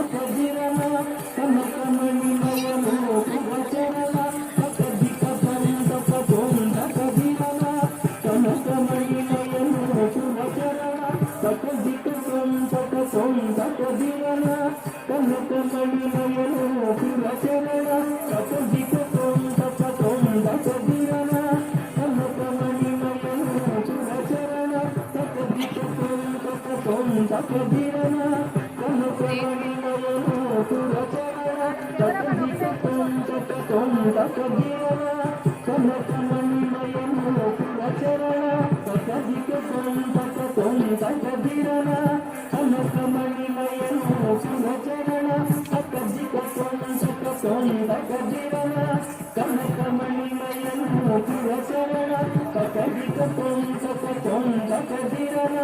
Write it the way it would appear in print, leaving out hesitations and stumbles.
కదిరణ కనకమణి నయను పురచరణ కదిక పందక తొంద కదిరణ కనకమణి నయను పురచరణ కదిక పందక తొంద కదిరణ కనకమణి నయను పురచరణ కదిక పందక తొంద కదిరణ కనకమణి నయను పురచరణ కదిక పందక తొంద కదిరణ కనకమణి నయను పురచరణ కదిక పందక తొంద కదిరణ కనకమణి నయను పురచరణ కదిక పందక తొంద కదిరణ కనకమణి నయను పురచరణ కదిక పందక తొంద కదిరణ కనకమణి నయను పురచరణ కదిక పందక తొంద కదిరణ